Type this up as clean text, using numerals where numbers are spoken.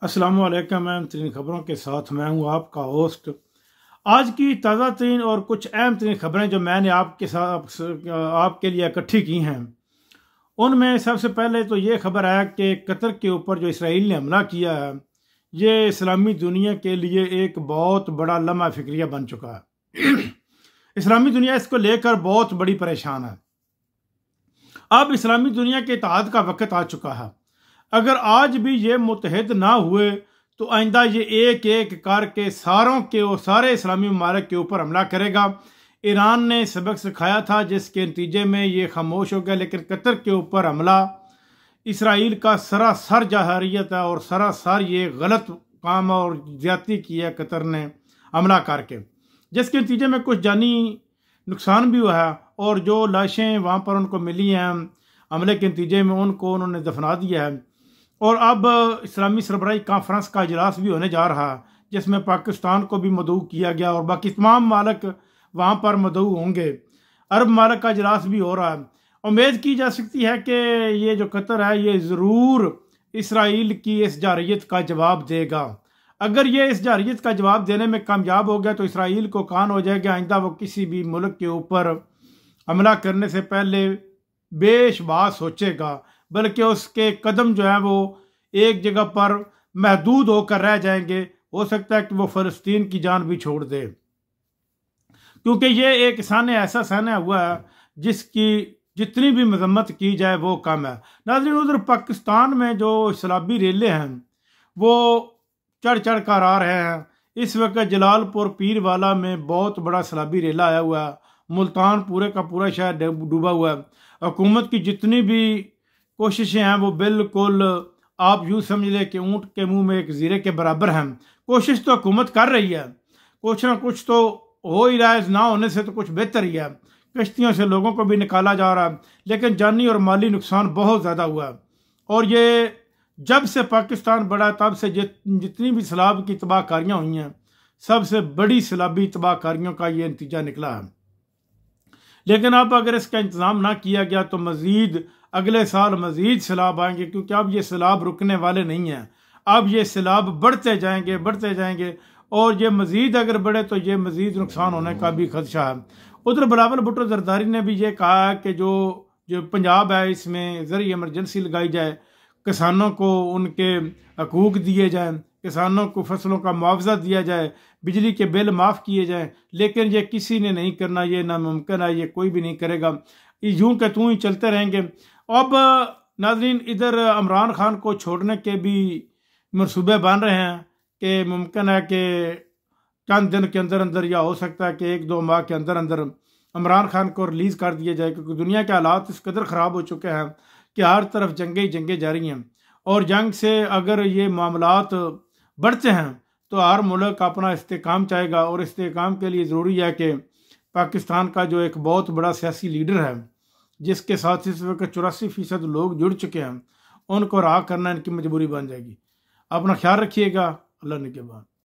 अस्सलाम वालेकुम। अहम तरीन खबरों के साथ मैं हूं आपका होस्ट। आज की ताज़ा तरीन और कुछ अहम तरीन खबरें जो मैंने आपके लिए इकट्ठी की हैं, उनमें सबसे पहले तो ये खबर है कि कतर के ऊपर जो इसराइल ने हमला किया है, ये इस्लामी दुनिया के लिए एक बहुत बड़ा लम्हा फिक्रिया बन चुका है। इस्लामी दुनिया इसको लेकर बहुत बड़ी परेशान है। अब इस्लामी दुनिया के इत्तेहाद का वक्त आ चुका है। अगर आज भी ये मुतहद ना हुए तो आइंदा ये एक एक करके सारे इस्लामी ममालिक के ऊपर हमला करेगा। ईरान ने सबक सिखाया था, जिसके नतीजे में ये खामोश हो गया, लेकिन कतर के ऊपर हमला इसराइल का सरासर जाहरियत है और सरासर ये गलत काम और ज्यादती की है कतर ने हमला करके, जिसके नतीजे में कुछ जानी नुकसान भी हुआ है और जो लाशें वहाँ पर उनको मिली हैं हमले के नतीजे में, उनको उन्होंने दफना दिया है। और अब इस्लामी सरबराही कॉन्फ्रेंस का इजलास भी होने जा रहा है, जिसमें पाकिस्तान को भी मदऊ किया गया और बाकी तमाम मालिक वहाँ पर मदऊ होंगे। अरब मालिक का इजलास भी हो रहा है। उम्मीद की जा सकती है कि ये जो कतर है ये ज़रूर इसराइल की इस जारहियत का जवाब देगा। अगर ये इस जारहियत का जवाब देने में कामयाब हो गया तो इसराइल को कान हो जाएगा, आइंदा वो किसी भी मुल्क के ऊपर हमला करने से पहले बेशुमार सोचेगा, बल्कि उसके कदम जो है वो एक जगह पर महदूद होकर रह जाएंगे। हो सकता है कि वो फ़लस्तीन की जान भी छोड़ दे, क्योंकि ये एक ऐसा साना हुआ है जिसकी जितनी भी मजम्मत की जाए वो कम है। नाज़रीन, उधर पाकिस्तान में जो सैलाबी रेले हैं वो चढ़ चढ़ कर आ रहे हैं। इस वक्त जलालपुर पीरवाला में बहुत बड़ा सैलाबी रेला आया हुआ है। मुल्तान पूरे का पूरा शहर डूबा हुआ है। हुकूमत की जितनी भी कोशिशें हैं वो बिल्कुल आप यूँ समझ लें कि ऊँट के मुंह में एक जीरे के बराबर हैं। कोशिश तो हुकूमत कर रही है, कुछ ना कुछ तो हो ही रहा है, ना होने से तो कुछ बेहतर ही है। कश्तियों से लोगों को भी निकाला जा रहा है, लेकिन जानी और माली नुकसान बहुत ज़्यादा हुआ है। और ये जब से पाकिस्तान बढ़ा तब से जितनी भी सैलाब की तबाहकारियाँ हुई हैं, सबसे बड़ी सैलाबी तबाहकारियों का ये नतीजा निकला है। लेकिन अब अगर इसका इंतज़ाम ना किया गया तो मज़ीद अगले साल मज़ीद सैलाब आएंगे, क्योंकि अब ये सैलाब रुकने वाले नहीं हैं। अब ये सैलाब बढ़ते जाएंगे और ये मज़ीद अगर बढ़े तो ये मज़ीद नुकसान होने का भी खदशा है। उधर बिलावल भुट्टो जरदारी ने भी ये कहा है कि जो पंजाब है इसमें ज़रूरी इमरजेंसी लगाई जाए, किसानों को उनके हकूक़ दिए जाएँ, किसानों को फसलों का मुआवजा दिया जाए, बिजली के बिल माफ़ किए जाएँ। लेकिन ये किसी ने नहीं करना, ये नामुमकिन है, ये कोई भी नहीं करेगा। यूं के तूं ही चलते रहेंगे। अब नाज़रीन, इधर इमरान खान को छोड़ने के भी मंसूबे बन रहे हैं कि मुमकिन है कि चंद दिन के अंदर अंदर, या हो सकता है कि 1-2 माह के अंदर अंदर इमरान खान को रिलीज़ कर दिया जाए, क्योंकि दुनिया के हालात इस कदर ख़राब हो चुके हैं कि हर तरफ जंगें जारी हैं। और जंग से अगर ये मामलात बढ़ते हैं तो हर मुल्क अपना इस्तेकाम चाहेगा, और इस्तेकाम के लिए ज़रूरी है कि पाकिस्तान का जो एक बहुत बड़ा सियासी लीडर है, जिसके साथ इस वक्त 84% लोग जुड़ चुके हैं, उनको राह करना इनकी मजबूरी बन जाएगी। अपना ख्याल रखिएगा। अल्लाह निगहबान।